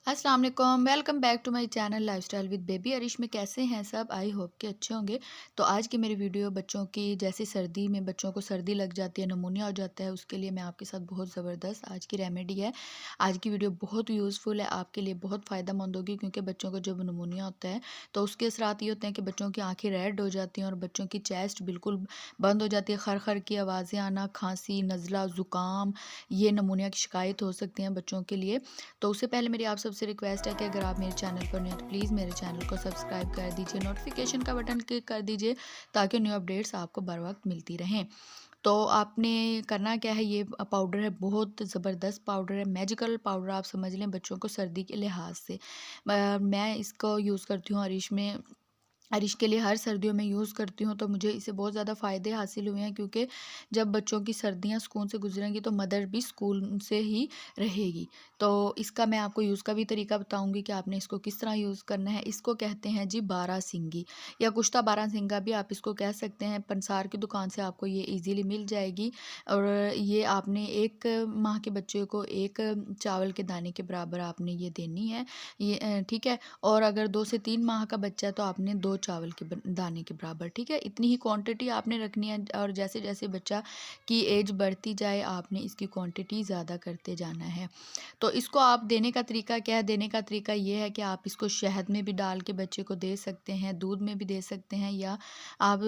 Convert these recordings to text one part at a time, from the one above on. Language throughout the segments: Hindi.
अस्सलाम वालेकुम, welcome back to my channel lifestyle with baby Arish में। कैसे हैं सब? आई होप कि अच्छे होंगे। तो आज की मेरी वीडियो बच्चों की, जैसे सर्दी में बच्चों को सर्दी लग जाती है, नमूनिया हो जाता है, उसके लिए मैं आपके साथ बहुत ज़बरदस्त आज की रेमेडी है। आज की वीडियो बहुत यूज़फुल है, आपके लिए बहुत फ़ायदेमंद होगी, क्योंकि बच्चों को जब नमूनिया होता है तो उसके असरात ये होते हैं कि बच्चों की आँखें रेड हो जाती हैं और बच्चों की चेस्ट बिल्कुल बंद हो जाती है, खर-खर की आवाज़ें आना, खाँसी, नज़ला, ज़ुकाम, ये नमूनिया की शिकायत हो सकती हैं बच्चों के लिए। तो उससे पहले मेरी आप सबसे रिक्वेस्ट है कि अगर आप मेरे चैनल पर नए हैं तो प्लीज़ मेरे चैनल को सब्सक्राइब कर दीजिए, नोटिफिकेशन का बटन क्लिक कर दीजिए ताकि न्यू अपडेट्स आपको बर वक्त मिलती रहें। तो आपने करना क्या है, ये पाउडर है, बहुत ज़बरदस्त पाउडर है, मैजिकल पाउडर आप समझ लें बच्चों को सर्दी के लिहाज से। मैं इसको यूज़ करती हूँ अरिश के लिए, हर सर्दियों में यूज़ करती हूँ, तो मुझे इससे बहुत ज़्यादा फ़ायदे हासिल हुए हैं, क्योंकि जब बच्चों की सर्दियाँ सुकून से गुजरेंगी तो मदर भी सुकून से ही रहेगी। तो इसका मैं आपको यूज़ का भी तरीका बताऊँगी कि आपने इसको किस तरह यूज़ करना है। इसको कहते हैं जी बारहसिंगी, या कुश्ता बारहसिंगा भी आप इसको कह सकते हैं। पंसार की दुकान से आपको ये ईज़िली मिल जाएगी और ये आपने 1 माह के बच्चे को 1 चावल के दाने के बराबर आपने ये देनी है। ये ठीक है। और अगर 2 से 3 माह का बच्चा है तो आपने 2 चावल के दाने के बराबर, ठीक है, इतनी ही क्वांटिटी आपने रखनी है। और जैसे जैसे बच्चा की एज बढ़ती जाए आपने इसकी क्वांटिटी ज़्यादा करते जाना है। तो इसको आप देने का तरीका क्या है? देने का तरीका ये है कि आप इसको शहद में भी डाल के बच्चे को दे सकते हैं, दूध में भी दे सकते हैं, या आप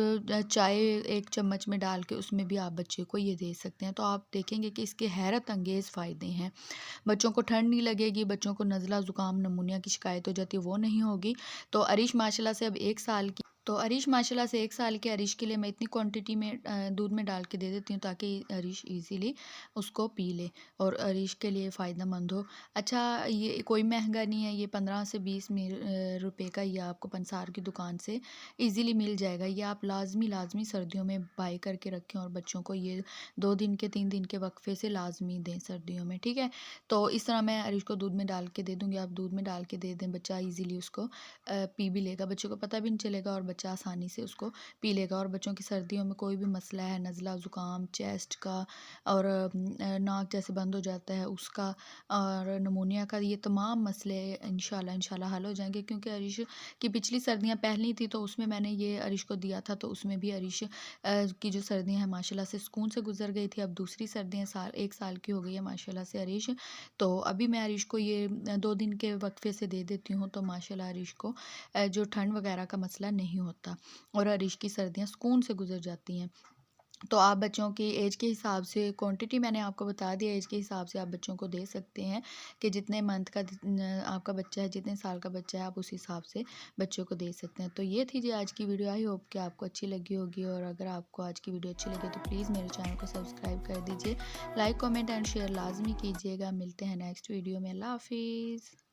चाय 1 चम्मच में डाल के उसमें भी आप बच्चे को ये दे सकते हैं। तो आप देखेंगे कि इसके हैरत अंगेज़ फ़ायदे हैं। बच्चों को ठंड नहीं लगेगी, बच्चों को नज़ला, ज़ुकाम, नमूनिया की शिकायत हो जाती है वो नहीं होगी। तो अरीश माशाल्लाह से अब 1 साल की, तो अरीश माशाल्लाह से 1 साल के अरीश के लिए मैं इतनी क्वांटिटी में दूध में डाल के दे देती हूँ ताकि अरीश ईज़िली उसको पी ले और अरीश के लिए फ़ायदेमंद हो। अच्छा, ये कोई महँगा नहीं है, ये 15 से 20 रुपए का ये आपको पंसार की दुकान से ईज़िली मिल जाएगा। ये आप लाज़मी सर्दियों में बाय करके रखें और बच्चों को ये 2 दिन के 3 दिन के वक़्फ़े से लाज़मी दें सर्दियों में, ठीक है? तो इस तरह मैं अरिश को दूध में डाल के दे दूँगी, आप दूध में डाल के दे दें, बच्चा ईज़िली उसको पी भी लेगा, बच्चे को पता भी नहीं चलेगा और बच्चा आसानी से उसको पी लेगा। और बच्चों की सर्दियों में कोई भी मसला है, नज़ला, ज़ुकाम, चेस्ट का और नाक जैसे बंद हो जाता है उसका, और नमूनिया का, ये तमाम मसले इंशाल्लाह हल हो जाएँगे। क्योंकि अरिश की पिछली सर्दियाँ पहली थी तो उसमें मैंने ये अरिश को दिया था, तो उसमें भी अरिश की जो सर्दियाँ हैं माशाल्लाह से सुकून से गुज़र गई थी। अब दूसरी सर्दियाँ 1 साल की हो गई है माशाल्लाह से अरीश। तो अभी मैं अरीश को ये 2 दिन के वक़्फ़े से दे देती हूँ, तो माशाल्लाह अरीश को जो ठंड वग़ैरह का मसला नहीं होता और अरीश की सर्दियाँ सुकून से गुज़र जाती हैं। तो आप बच्चों की ऐज के हिसाब से क्वांटिटी मैंने आपको बता दी है, ऐज के हिसाब से आप बच्चों को दे सकते हैं कि जितने मंथ का आपका बच्चा है, जितने साल का बच्चा है, आप उस हिसाब से बच्चों को दे सकते हैं। तो ये थी जी आज की वीडियो, आई होप कि आपको अच्छी लगी होगी। और अगर आपको आज की वीडियो अच्छी लगे तो प्लीज़ मेरे चैनल को सब्सक्राइब कर दीजिए, लाइक, कमेंट एंड शेयर लाज़मी कीजिएगा। मिलते हैं नेक्स्ट वीडियो में। अल्लाह हाफ़िज़।